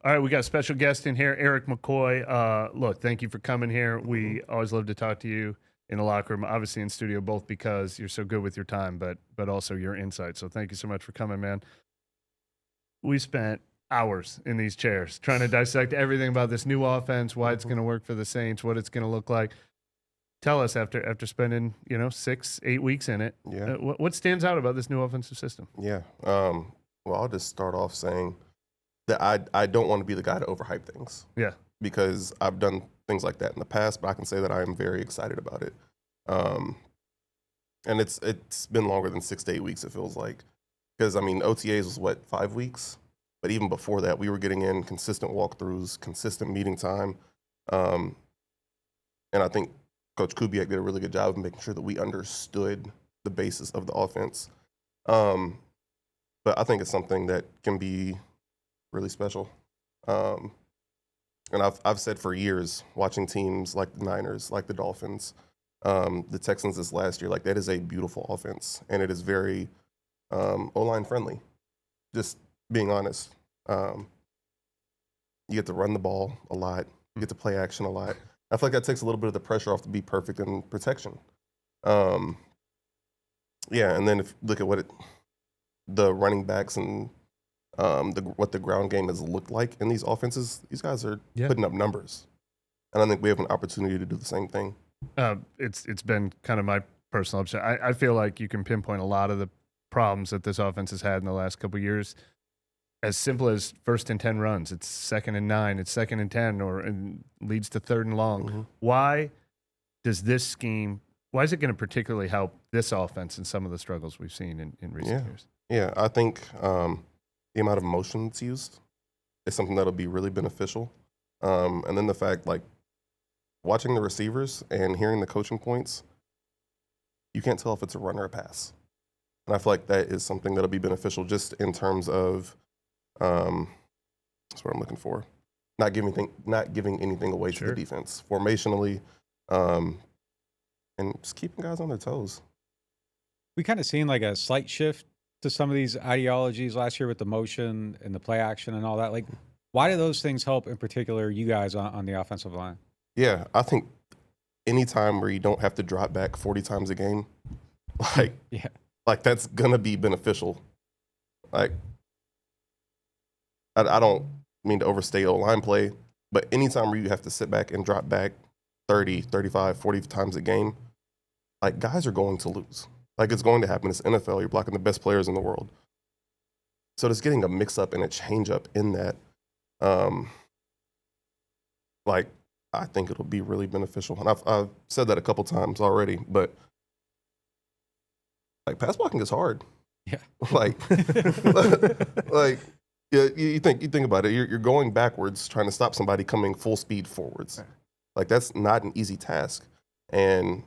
All right, we got a special guest in here, Erik McCoy. Look, thank you for coming here. We always love to talk to you in the locker room, obviously in studio, both because you're so good with your time, but also your insight. So thank you so much for coming, man. We spent hours in these chairs trying to dissect everything about this new offense, why it's going to work for the Saints, what it's going to look like. Tell us, after spending 6-8 weeks in it, what stands out about this new offensive system? Yeah. Well, I'll just start off saying that I don't want to be the guy to overhype things. Yeah. Because I've done things like that in the past, but I can say that I am very excited about it. And it's been longer than 6 to 8 weeks, it feels like. Because, OTAs was, 5 weeks? But even before that, we were getting in consistent walkthroughs, consistent meeting time. And I think Coach Kubiak did a really good job of making sure that we understood the basis of the offense. But I think it's something that can be really special. And I've said for years, watching teams like the Niners, like the Dolphins, the Texans this last year, that is a beautiful offense. And it is very O-line friendly, just being honest. You get to run the ball a lot. You get to play action a lot. I feel like that takes a little bit of the pressure off to be perfect in protection. And then if you look at the running backs and what the ground game has looked like in these offenses, these guys are putting up numbers. And I think we have an opportunity to do the same thing. It's been kind of my personal obsession. I feel like you can pinpoint a lot of the problems that this offense has had in the last couple of years. As simple as 1st and 10 runs, it's 2nd and 9, it's 2nd and 10, and leads to 3rd and long. Mm-hmm. Why does this scheme? Why is it going to particularly help this offense in some of the struggles we've seen in recent years? Yeah, I think the amount of motion that's used is something that'll be really beneficial. And then the fact, watching the receivers and hearing the coaching points, you can't tell if it's a run or a pass. And I feel like that is something that'll be beneficial just in terms of, that's what I'm looking for, not giving anything away to the defense, formationally, and just keeping guys on their toes. We kind of seen a slight shift to some of these ideologies last year with the motion and the play action and all that. Why do those things help, in particular, you guys on the offensive line? Yeah, I think any time where you don't have to drop back 40 times a game, that's gonna be beneficial. I don't mean to overstate O-line play, but anytime where you have to sit back and drop back 30, 35, 40 times a game, guys are going to lose. It's going to happen. It's NFL. You're blocking the best players in the world. So just getting a mix-up and a change-up in that, I think it'll be really beneficial. And I've said that a couple times already, but pass blocking is hard. Yeah. You think about it. You're going backwards, trying to stop somebody coming full speed forwards. That's not an easy task. And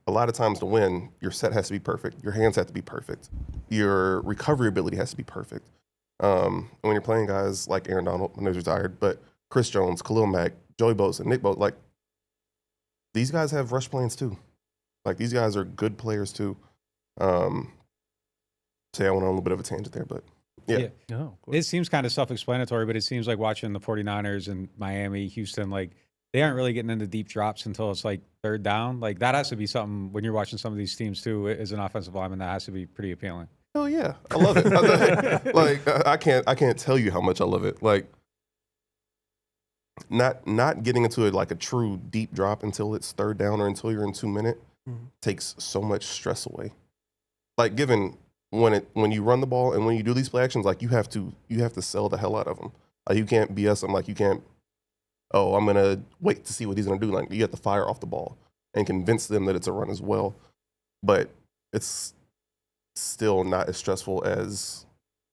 a lot of times to win, your set has to be perfect. Your hands have to be perfect. Your recovery ability has to be perfect. And when you're playing guys like Aaron Donald, I know he's retired, but Chris Jones, Khalil Mack, Joey Bosa, Nick Bosa, these guys have rush plans too. These guys are good players too. I went on a little bit of a tangent there, but yeah. No, it seems kind of self-explanatory, but it seems like watching the 49ers and Miami, Houston, they aren't really getting into deep drops until it's 3rd down. That has to be something when you're watching some of these teams too, as an offensive lineman, that has to be pretty appealing. Oh yeah, I love it. I can't tell you how much I love it. Not getting into a true deep drop until it's 3rd down or until you're in 2 minute takes so much stress away. Given when you run the ball and when you do these play actions, you have to sell the hell out of them. You can't BS them. You can't. Oh, I'm gonna wait to see what he's gonna do. You have to fire off the ball and convince them that it's a run as well. But it's still not as stressful as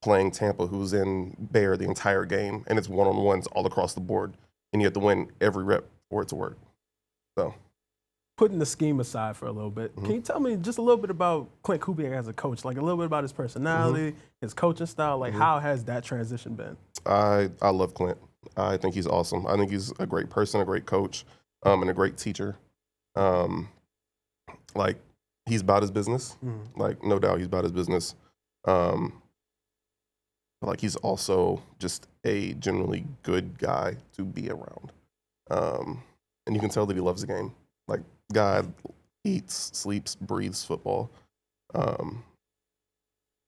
playing Tampa, who's in Bear the entire game, and it's one-on-ones all across the board, and you have to win every rep for it to work. So, putting the scheme aside for a little bit, can you tell me just a little bit about Clint Kubiak as a coach? A little bit about his personality, his coaching style. How has that transition been? I love Clint. I think he's awesome. I think he's a great person, a great coach, and a great teacher. He's about his business. No doubt he's about his business. but like he's also just a generally good guy to be around. And you can tell that he loves the game. Like, guy eats, sleeps, breathes football.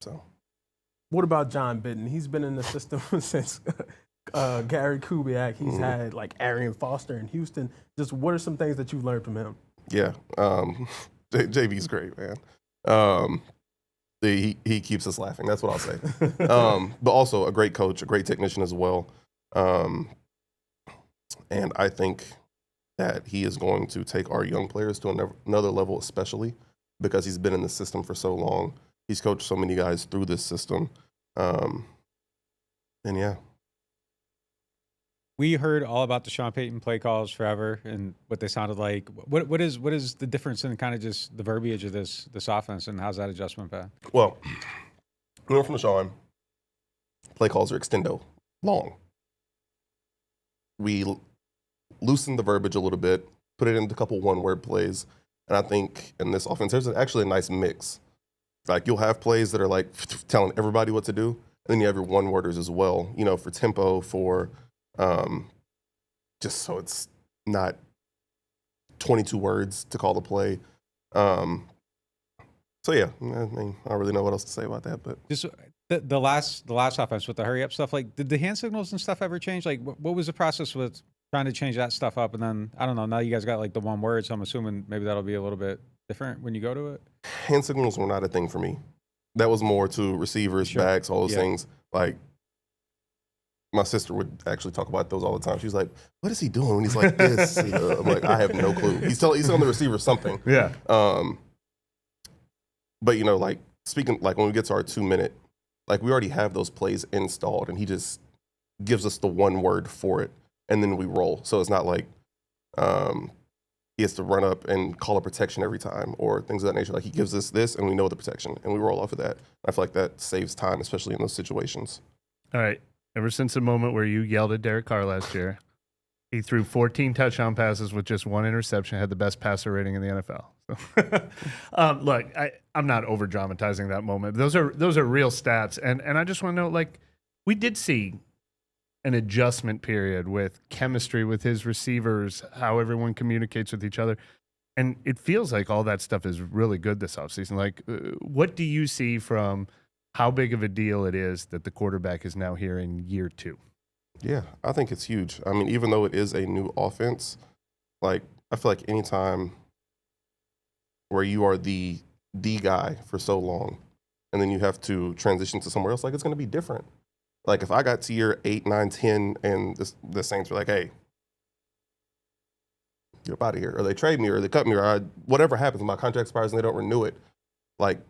So. What about John Bitten? He's been in the system since Gary Kubiak. He's had like Arian Foster in Houston. Just what are some things that you've learned from him? Yeah, JB's great, man. He keeps us laughing. That's what I'll say. But also a great coach, a great technician as well. And I think that he is going to take our young players to another level, especially because he's been in the system for so long. He's coached so many guys through this system. And yeah. We heard all about the Shawn Payton play calls forever and what they sounded like. What is the difference in kind of just the verbiage of this offense, and how's that adjustment been? Well, we went from the Shawn. Play calls are extendo, long. We loosened the verbiage a little bit, put it into a couple one-word plays, and I think in this offense there's actually a nice mix. Like, you'll have plays that are like telling everybody what to do, and then you have your one-worders as well, you know, for tempo, for just so it's not 22 words to call the play. So yeah, I mean, I don't really know what else to say about that, but Just the last offense with the hurry up stuff, like, did the hand signals and stuff ever change? Like, what was the process with trying to change that stuff up? And then, I don't know, now you guys got like the one word, so I'm assuming maybe that'll be a little bit different when you go to it. hand signals were not a thing for me. That was more to receivers, backs, all those things. Like, my sister would actually talk about those all the time. She's like, "What is he doing when he's like this?" I'm like, "I have no clue." He's telling the receiver something. Yeah. But you know, like, speaking, like, when we get to our 2-minute, like, we already have those plays installed, and he just gives us the one word for it, and then we roll. So it's not like he has to run up and call a protection every time or things of that nature. Like, he gives us this, and we know the protection, and we roll off of that. I feel like that saves time, especially in those situations. All right. Ever since the moment where you yelled at Derek Carr last year, he threw 14 touchdown passes with just one interception, had the best passer rating in the NFL. So, look, I'm not over dramatizing that moment. Those are real stats, and I just want to know, like, we did see an adjustment period with chemistry with his receivers, how everyone communicates with each other, and it feels like all that stuff is really good this offseason. Like, what do you see from how big of a deal it is that the quarterback is now here in year 2? Yeah, I think it's huge. I mean, even though it is a new offense, like, I feel like anytime where you are the guy for so long and then you have to transition to somewhere else, like, it's going to be different. Like, if I got to year 8, 9, 10 and the Saints were like, "Hey, get up out of here," or they trade me or they cut me or whatever happens, my contract expires and they don't renew it, like,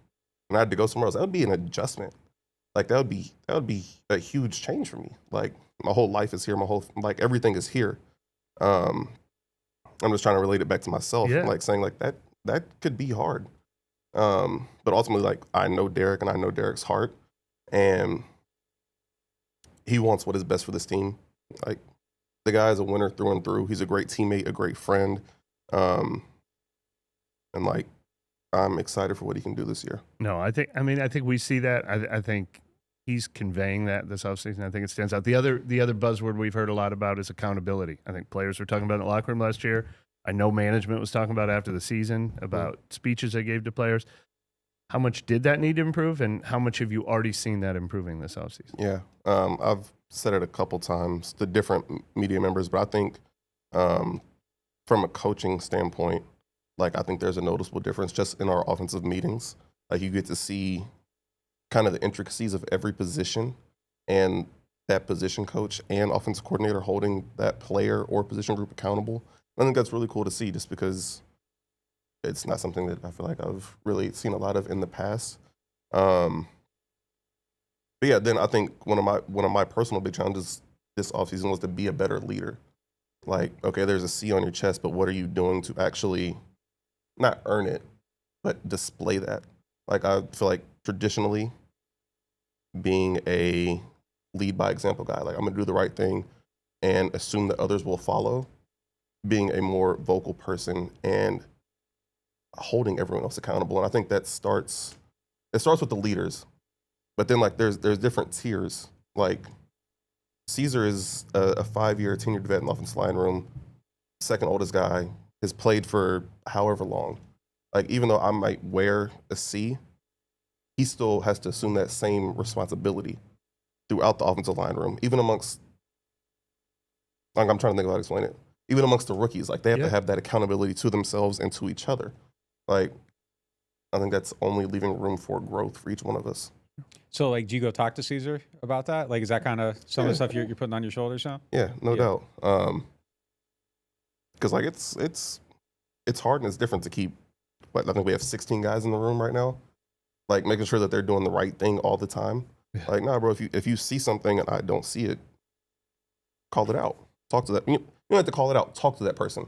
and I had to go somewhere else, that would be an adjustment. Like, that would be a huge change for me. Like, my whole life is here. Like, everything is here. I'm just trying to relate it back to myself. Yeah. Like, saying, like, that could be hard. But ultimately, like, I know Derek and I know Derek's heart, and he wants what is best for this team. Like, the guy is a winner through and through. He's a great teammate, a great friend. And, like, I'm excited for what he can do this year. No, I think we see that. I think he's conveying that this offseason. I think it stands out. The other buzzword we've heard a lot about is accountability. I think players were talking about it in the locker room last year. I know management was talking about after the season about speeches they gave to players. How much did that need to improve, and how much have you already seen that improving this offseason? Yeah, I've said it a couple times to different media members, but I think from a coaching standpoint, like, I think there's a noticeable difference just in our offensive meetings. Like, you get to see kind of the intricacies of every position and that position coach and offensive coordinator holding that player or position group accountable. I think that's really cool to see just because it's not something that I feel like I've really seen a lot of in the past. But yeah, then I think one of my personal big challenges this offseason was to be a better leader. Like, okay, there's a C on your chest, but what are you doing to actually not earn it, but display that? Like, I feel like traditionally being a lead by example guy, like, I'm gonna do the right thing and assume that others will follow, being a more vocal person and holding everyone else accountable. And I think that starts with the leaders, but then like there's different tiers. Like Caesar is a 5-year tenured vet in the offensive line room, second oldest guy, has played for however long. Like even though I might wear a C, he still has to assume that same responsibility throughout the offensive line room, even amongst, like I'm trying to think of how to explain it, even amongst the rookies. Like they have to have that accountability to themselves and to each other. Like I think that's only leaving room for growth for each one of us. So, like, do you go talk to Caesar about that? Like, is that kind of some of the stuff you're putting on your shoulders now? Yeah, no doubt. Because like it's hard and it's different to keep. But I think we have 16 guys in the room right now. Like making sure that they're doing the right thing all the time. Yeah. Like, nah, bro, if you see something and I don't see it, call it out. Talk to that. You don't have to call it out. Talk to that person,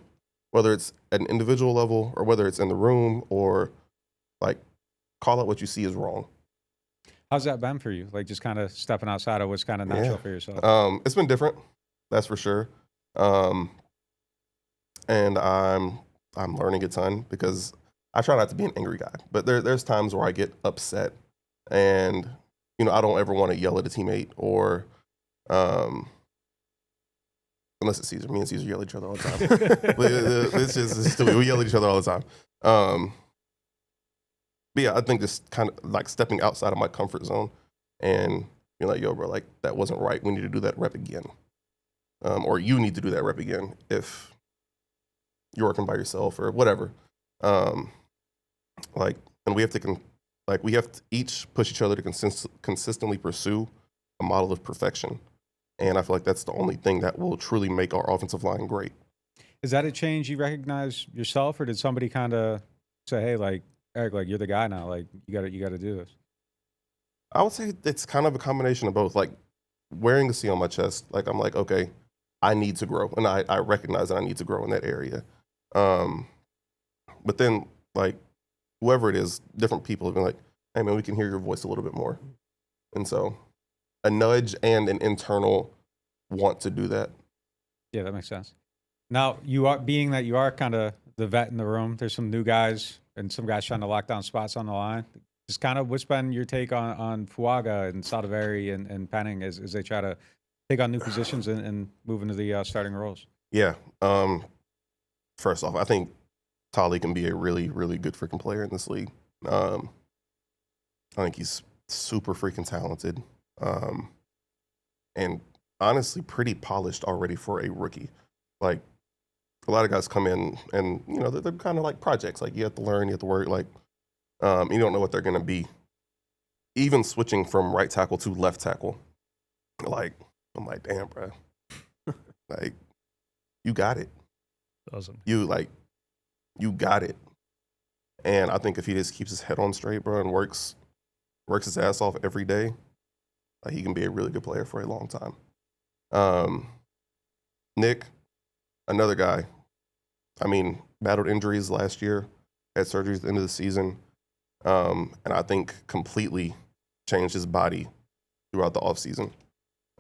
whether it's at an individual level or whether it's in the room, or like call out what you see is wrong. How's that been for you? Like, just kind of stepping outside of what's kind of natural for yourself? It's been different, that's for sure. And I'm learning a ton because I try not to be an angry guy, but there's times where I get upset, and you know I don't ever want to yell at a teammate or, unless it's Caesar. Me and Caesar yell at each other all the time. It's stupid. We yell at each other all the time. But yeah, I think just kind of like stepping outside of my comfort zone and being like, yo, bro, like that wasn't right. We need to do that rep again. Or you need to do that rep again if you're working by yourself or whatever. Like, and we have to, we have to each push each other to consistently pursue a model of perfection. And I feel like that's the only thing that will truly make our offensive line great. Is that a change you recognize yourself, or did somebody kind of say, hey, like, Eric, like you're the guy now, like you got to do this? I would say it's kind of a combination of both. Like wearing the C on my chest, like I'm like, okay, I need to grow, and I recognize that I need to grow in that area. But then like whoever it is, different people have been like, hey man, we can hear your voice a little bit more, and so a nudge and an internal want to do that. Yeah, that makes sense. Now you are kind of the vet in the room. There's some new guys and some guys trying to lock down spots on the line. Just kind of what's been your take on Fuaga and Saldivari and Penning as they try to take on new positions and move into the starting roles? Yeah. First off, I think Tolly can be a really, really good freaking player in this league. I think he's super freaking talented. And honestly pretty polished already for a rookie. Like a lot of guys come in and, you know, they're kind of like projects. Like you have to learn, you have to work, like you don't know what they're going to be. Even switching from right tackle to left tackle, like, I'm like, damn, bro. Like, you got it. Awesome. You got it. And I think if he just keeps his head on straight, bro, and works his ass off every day, like, he can be a really good player for a long time. Nick, another guy. I mean, battled injuries last year, had surgery at the end of the season, and I think completely changed his body throughout the offseason.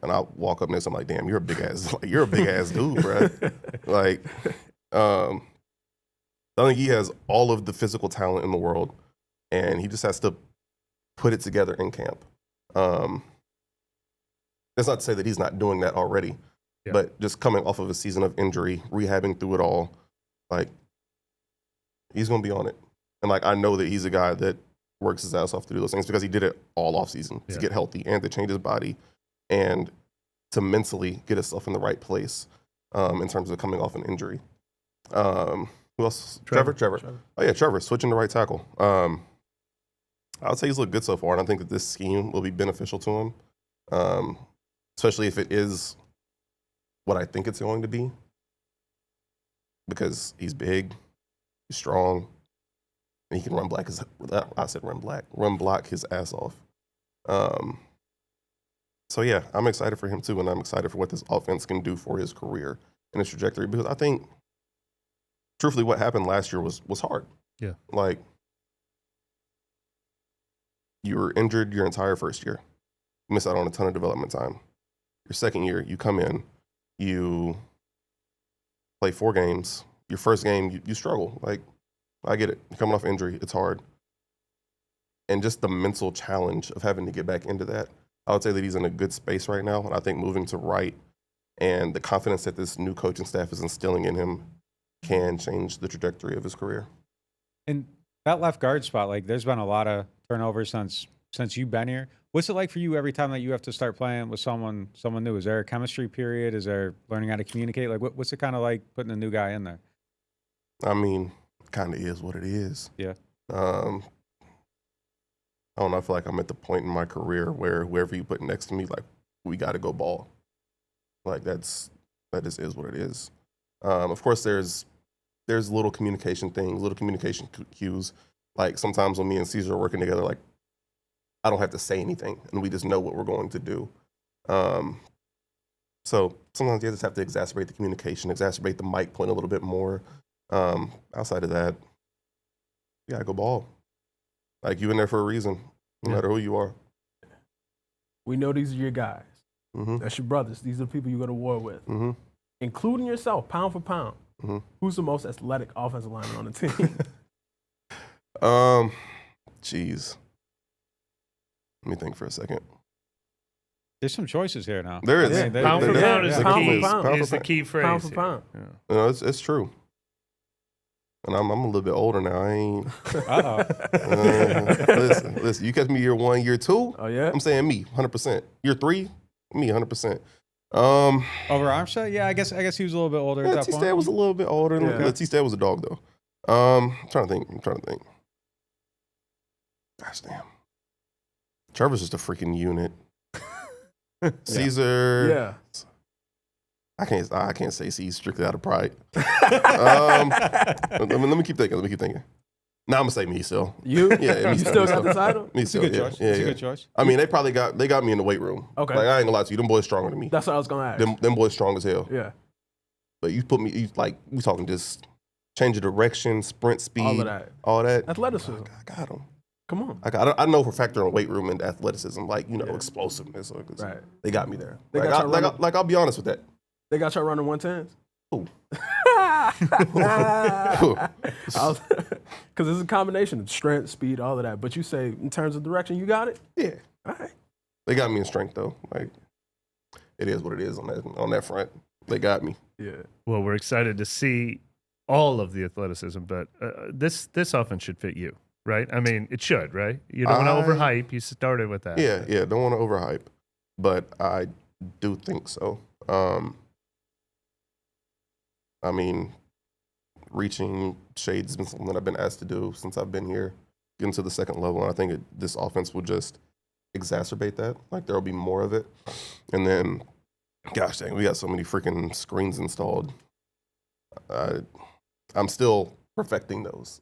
And I walk up next to him like, damn, you're a big ass dude, bro. Like, I think he has all of the physical talent in the world, and he just has to put it together in camp. That's not to say that he's not doing that already, but just coming off of a season of injury, rehabbing through it all, like, he's going to be on it. And, like, I know that he's a guy that works his ass off to do those things because he did it all offseason to get healthy and to change his body and to mentally get himself in the right place in terms of coming off an injury. Who else? Trevor. Oh, yeah, Trevor, switching to right tackle. I would say he's looked good so far, and I think that this scheme will be beneficial to him, especially if it is what I think it's going to be, because he's big, he's strong, and he can run block his ass off. So yeah, I'm excited for him too, and I'm excited for what this offense can do for his career and his trajectory, because I think, truthfully, what happened last year was hard. Yeah. Like, you were injured your entire first year. You missed out on a ton of development time. Your second year, you come in, you play 4 games. Your first game, you struggle. Like, I get it. You're coming off injury. It's hard. and just the mental challenge of having to get back into that. I would say that he's in a good space right now, and I think moving to right and the confidence that this new coaching staff is instilling in him can change the trajectory of his career. And that left guard spot, like there's been a lot of turnover since you've been here. What's it like for you every time that you have to start playing with someone new? Is there a chemistry period? Is there learning how to communicate? Like what's it kind of like putting a new guy in there? I mean, kind of is what it is. Yeah. I don't know. I feel like I'm at the point in my career where whoever you put next to me, like, we got to go ball. Like that just is what it is. Of course, there's little communication things, little communication cues. Like sometimes when me and Caesar are working together, like I don't have to say anything, and we just know what we're going to do. So sometimes you just have to exacerbate the communication, exacerbate the mic point a little bit more. Outside of that, you gotta go ball. Like you in there for a reason, no matter who you are. We know these are your guys. Mm-hmm. That's your brothers. These are the people you go to war with, Mm-hmm. including yourself, pound for pound. Mm-hmm. Who's the most athletic offensive lineman on the team? Jeez. Let me think for a second. There's some choices here now. There is. Yeah, Pound for pound is the Pound for key. pound. Is the key phrase. Pound for here. pound. Yeah. You know, it's true. And I'm a little bit older now. I ain't. Listen. You catch me year 1, year 2. Oh yeah. I'm saying me, 100%. Year 3, me, 100%. Over Armstead? Yeah, I guess he was a little bit older at that point. T-Stat was a little bit older. Yeah. T-Stat was a dog though. I'm trying to think. Gosh damn. Trevor's just a freaking unit. Caesar. Yeah. I can't say C strictly out of pride. Let me keep thinking. Now I'm gonna say me still. You? Yeah, me You still got the title? Me It's a still. good Yeah, choice. yeah, It's a yeah. good choice. I mean, they got me in the weight room. Okay. Like I ain't gonna lie to you, them boys stronger than me. That's what I was gonna ask. Them boys strong as hell. Yeah. But you put me we talking just change of direction, sprint speed, All of that. all that. Athleticism. I got them. Come on. I know for a factor in weight room and athleticism, like explosiveness. Right. They got me there. They got you running- I'll be honest with that. They got y'all running 110s? Who? Because it's a combination of strength, speed, all of that. But you say in terms of direction, you got it? Yeah. All right. They got me in strength though. Like it is what it is on that front. They got me. Yeah. Well, we're excited to see all of the athleticism, but this offense should fit you, right? I mean, it should, right? You don't want to overhype. You started with that. Yeah. Don't want to overhype, but I do think so. I mean, reaching shades has been something that I've been asked to do since I've been here, getting to the second level, and I think this offense will just exacerbate that. Like there will be more of it, and then, gosh dang, we got so many freaking screens installed. I'm still perfecting those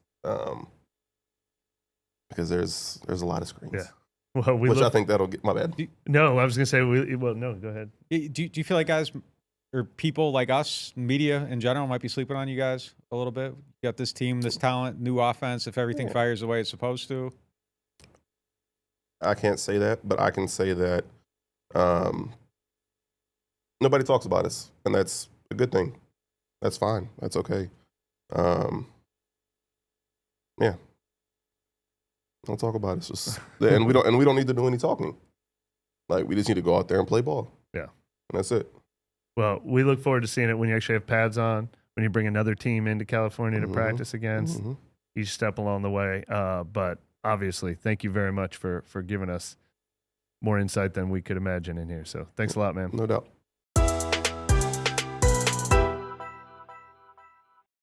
because there's a lot of screens. Yeah. Well, I think that'll get my bad. No, I was gonna say. No, go ahead. Do you feel like guys or people like us, media in general, might be sleeping on you guys a little bit? You got this team, this talent, new offense. If everything fires the way it's supposed to, I can't say that, but I can say that nobody talks about us, and that's a good thing. That's fine. That's okay. Yeah. Don't talk about it. It's just, and we don't need to do any talking. Like we just need to go out there and play ball. Yeah. And that's it. Well, we look forward to seeing it when you actually have pads on, when you bring another team into California to practice against. Each step along the way. But obviously, thank you very much for giving us more insight than we could imagine in here. So thanks a lot, man. No doubt.